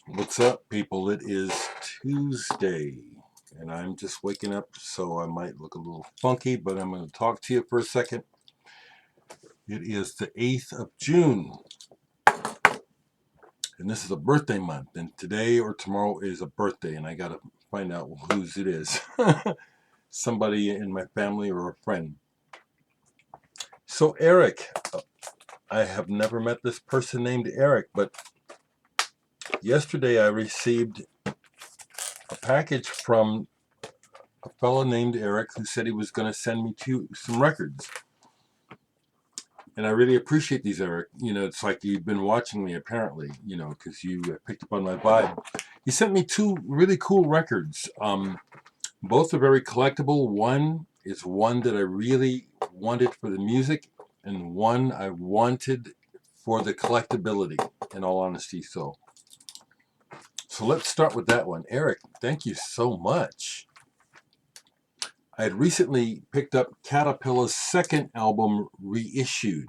What's up, people? It is Tuesday, and I'm just waking up, so I might look a little funky, but I'm going to talk to you for a second. It is the 8th of June, and this is a birthday month, and today or tomorrow is a birthday, and I got to find out whose it is. Somebody in my family or a friend. So, Eric, I have never met this person named Eric, but yesterday I received a package from a fellow named Eric who said he was going to send me some records. And I really appreciate these, Eric. It's like you've been watching me, apparently, because you picked up on my vibe. He sent me two really cool records. Both are very collectible. One is one that I really wanted for the music, and one I wanted for the collectability, in all honesty. So let's start with that one. Eric, thank you so much. I had recently picked up Catapilla's second album, Reissued.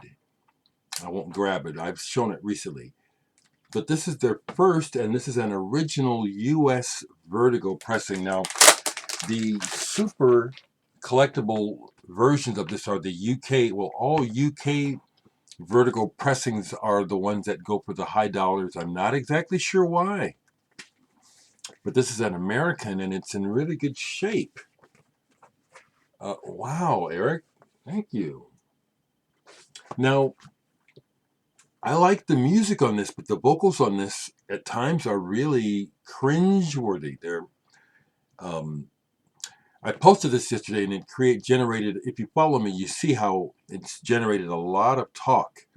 I won't grab it. I've shown it recently. But this is their first, and this is an original U.S. Vertigo pressing. Now, the super collectible versions of this are the UK. Well, all UK Vertigo pressings are the ones that go for the high dollars. I'm not exactly sure why. But this is an American, and it's in really good shape. Wow, Eric. Thank you. Now, I like the music on this, but the vocals on this at times are really cringeworthy. I posted this yesterday, and it generated. If you follow me, you see how it's generated a lot of talk,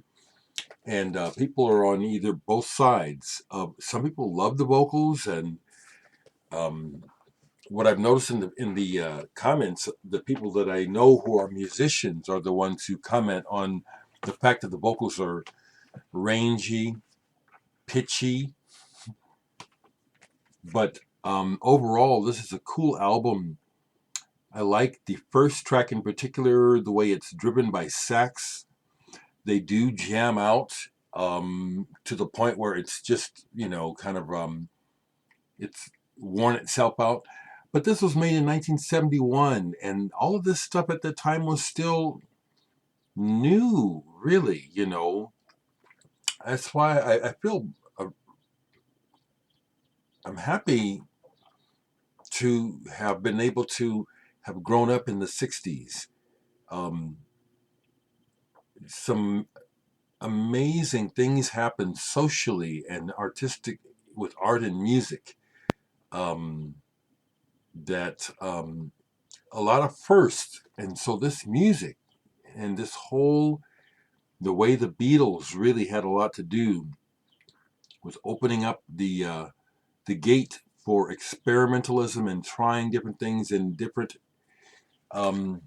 and people are on either both sides. Some people love the vocals, and um, what I've noticed in the comments, the people that I know who are musicians are the ones who comment on the fact that the vocals are rangy, pitchy, but overall, this is a cool album. I like the first track in particular, the way it's driven by sax. They do jam out to the point where it's just, kind of, it's worn itself out. But this was made in 1971, and all of this stuff at the time was still new, really. That's why I feel I'm happy to have been able to have grown up in the 60s. Um, some amazing things happened socially and artistic with art and music, um, that a lot of firsts. And so this music and this whole, the way the Beatles really had a lot to do with opening up the gate for experimentalism and trying different things in different um,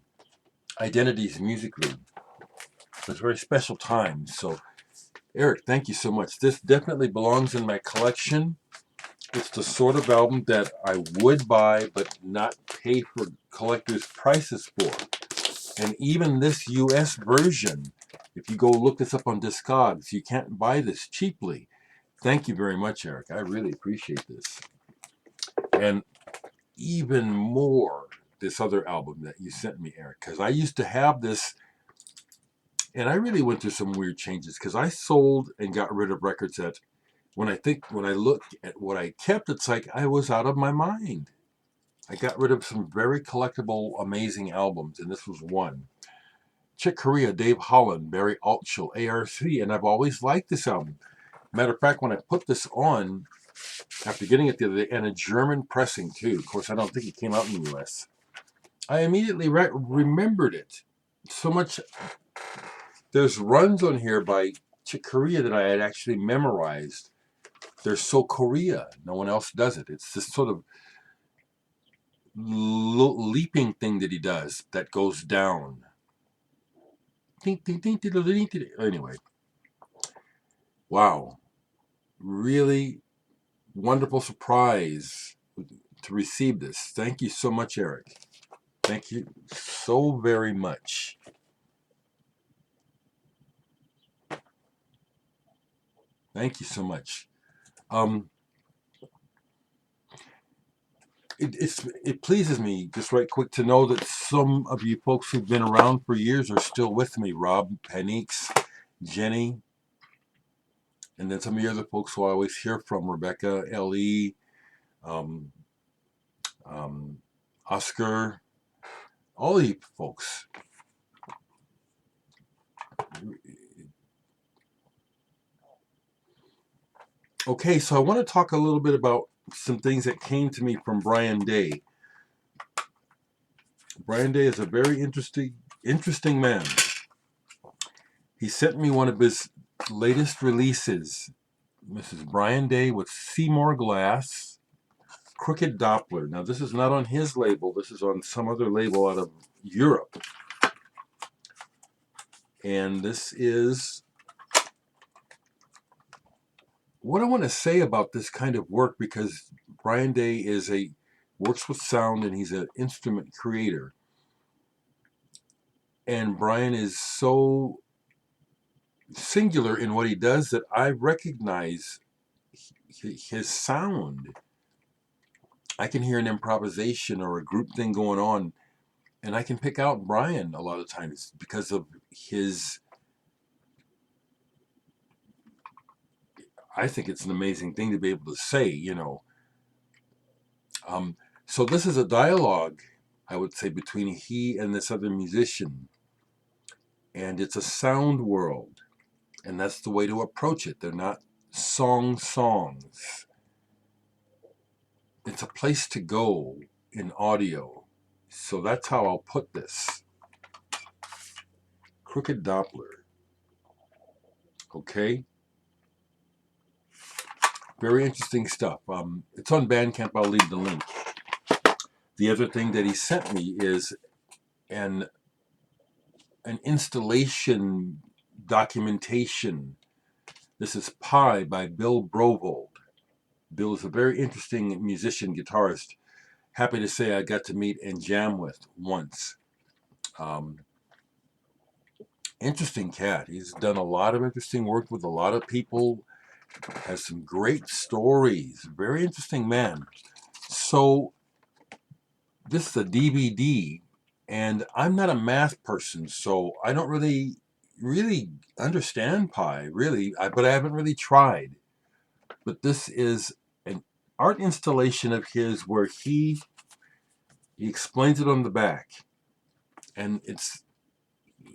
identities musically. It was a very special time. So, Eric, thank you so much. This definitely belongs in my collection. It's the sort of album that I would buy but not pay for collector's prices for. And even this US version, if you go look this up on Discogs, you can't buy this cheaply. Thank you very much, Eric. I really appreciate this. And even more, this other album that you sent me, Eric, because I used to have this, and I really went through some weird changes because I sold and got rid of records that when I look at what I kept, it's like I was out of my mind. I got rid of some very collectible, amazing albums, and this was one. Chick Corea, Dave Holland, Barry Altschul, ARC, and I've always liked this album. Matter of fact, when I put this on, after getting it the other day, and a German pressing too, of course, I don't think it came out in the US, I immediately remembered it. So much, there's runs on here by Chick Corea that I had actually memorized. They're so Korea. No one else does it. It's this sort of leaping thing that he does that goes down. Anyway, wow. Really wonderful surprise to receive this. Thank you so much, Eric. Thank you so very much. Thank you so much. Um, it pleases me just right quick to know that some of you folks who've been around for years are still with me. Rob, Panix, Jenny, and then some of the other folks who I always hear from, Rebecca, Ellie, um, Oscar, all of you folks. Okay, so I want to talk a little bit about some things that came to me from Bryan Day. Bryan Day is a very interesting man. He sent me one of his latest releases. This is Bryan Day with Seymour Glass, Crooked Doppler. Now, this is not on his label. This is on some other label out of Europe. And this is what I want to say about this kind of work, because Bryan Day works with sound, and he's an instrument creator. And Bryan is so singular in what he does that I recognize his sound. I can hear an improvisation or a group thing going on, and I can pick out Bryan a lot of times because of his. I think it's an amazing thing to be able to say, So this is a dialogue, I would say, between he and this other musician. And it's a sound world. And that's the way to approach it. They're not songs. It's a place to go in audio. So that's how I'll put this. Crooked Doppler. Okay? Very interesting stuff. It's on Bandcamp. I'll leave the link. The other thing that he sent me is an installation documentation. This is Pi by Bill Brovold. Bill is a very interesting musician, guitarist. Happy to say I got to meet and jam with once. Interesting cat. He's done a lot of interesting work with a lot of people. Has some great stories. Very interesting man. So this is a DVD, and I'm not a math person, so I don't really understand pi, but I haven't really tried. But this is an art installation of his where he explains it on the back, and it's,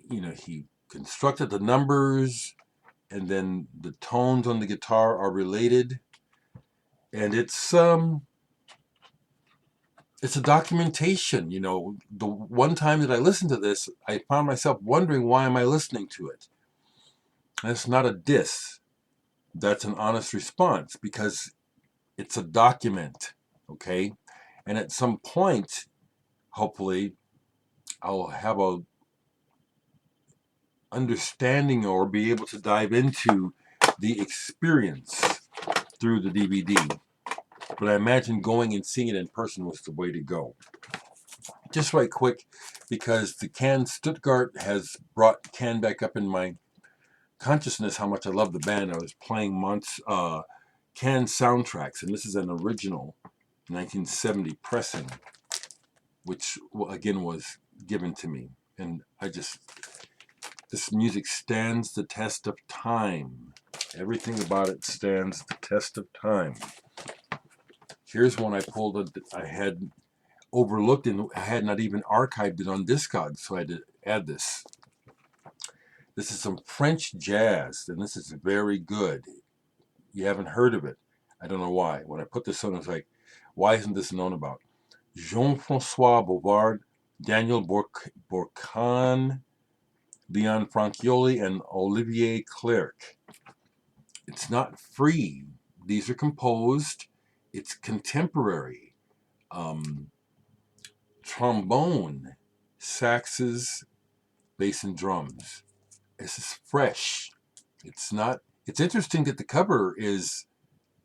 he constructed the numbers, and then the tones on the guitar are related, and it's a documentation. The one time that I listened to this, I found myself wondering, why am I listening to it? That's not a diss. That's an honest response, because it's a document, okay? And at some point, hopefully, I'll have a understanding or be able to dive into the experience through the DVD. But I imagine going and seeing it in person was the way to go. Just right quick, because the Can Stuttgart has brought Can back up in my consciousness, how much I love the band. I was playing Can soundtracks, and this is an original 1970 pressing, which again was given to me. And this music stands the test of time. Everything about it stands the test of time. Here's one I pulled that I had overlooked, and I had not even archived it on Discogs, so I had to add this. This is some French jazz, and this is very good. You haven't heard of it. I don't know why. When I put this on, I was like, why isn't this known about? Jean-François Bovard, Daniel Bourquin, Leon Francioli, and Olivier Clerc. It's not free. These are composed. It's contemporary. Trombone, saxes, bass, and drums. This is fresh. It's interesting that the cover is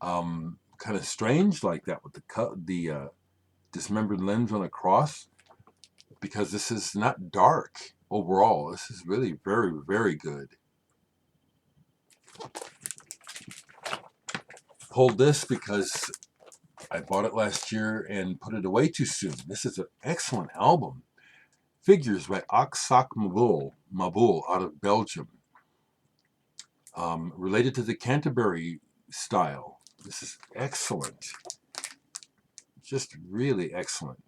kind of strange like that, with the dismembered limbs on a cross, because this is not dark overall. This is really very, very good. Hold this, because I bought it last year and put it away too soon. This is an excellent album. Figures by Aksak Maboul out of Belgium. Related to the Canterbury style. This is excellent. Just really excellent.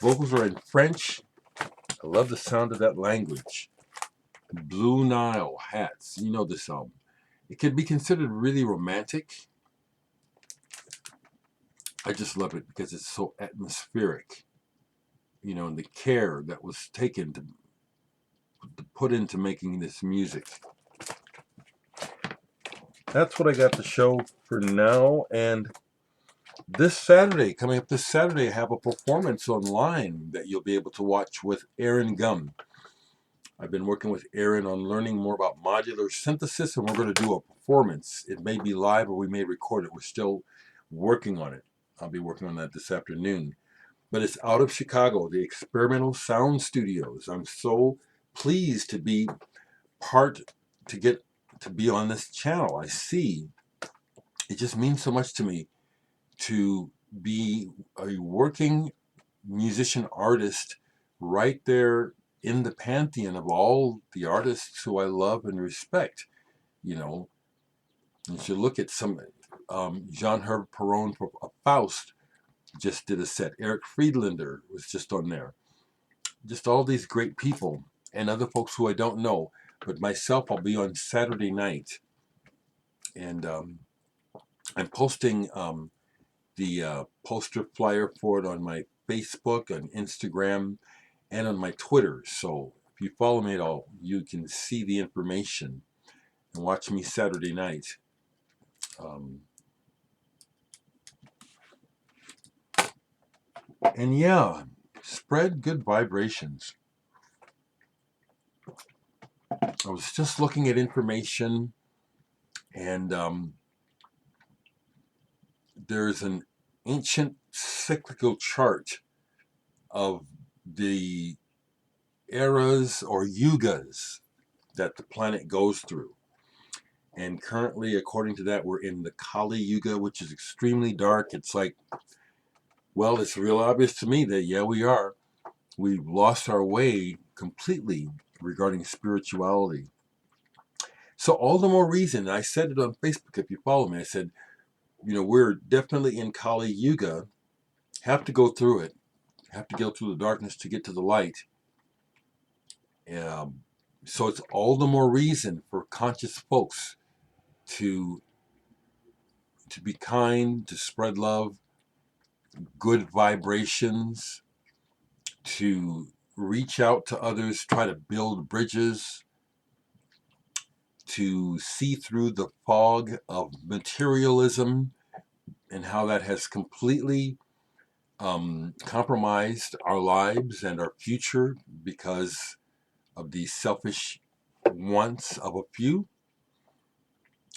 Vocals are in French. I love the sound of that language. Blue Nile hats. You know this album. It can be considered really romantic. I just love it because it's so atmospheric. You know, and the care that was taken to put into making this music. That's what I got to show for now. And this Saturday, coming up this Saturday, I have a performance online that you'll be able to watch with Aaron Gum. I've been working with Aaron on learning more about modular synthesis, and we're going to do a performance. It may be live or we may record it. We're still working on it. I'll be working on that this afternoon. But it's out of Chicago, the Experimental Sound Studios. I'm so pleased to be to be on this channel. I see it just means so much to me to be a working musician artist right there in the pantheon of all the artists who I love and respect. You know, you should look at some Jean-Hervé Perron for Faust just did a set. Eric Friedlander was just on there. Just all these great people and other folks who I don't know. But myself, I'll be on Saturday night. And I'm posting the poster flyer for it on my Facebook, on Instagram, and on my Twitter. So if you follow me at all, you can see the information and watch me Saturday night. And yeah, spread good vibrations. I was just looking at information, and there's an ancient cyclical chart of the eras or yugas that the planet goes through. And currently, according to that, we're in the Kali Yuga, which is extremely dark. It's like, well, it's real obvious to me that, yeah, we are. We've lost our way completely regarding spirituality. So all the more reason, I said it on Facebook if you follow me, I said, you know, we're definitely in Kali Yuga, have to go through it, have to go through the darkness to get to the light. So it's all the more reason for conscious folks to be kind, to spread love, good vibrations, to reach out to others, try to build bridges, to see through the fog of materialism and how that has completely compromised our lives and our future because of the selfish wants of a few.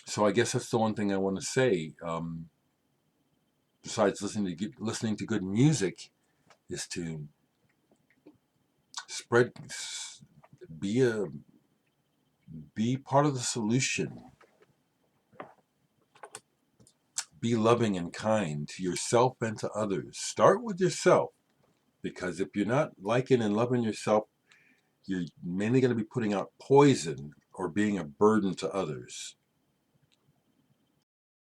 So I guess that's the one thing I want to say. Besides listening to good music, is to be part of the solution. Be loving and kind to yourself and to others. Start with yourself, because if you're not liking and loving yourself, you're mainly going to be putting out poison or being a burden to others.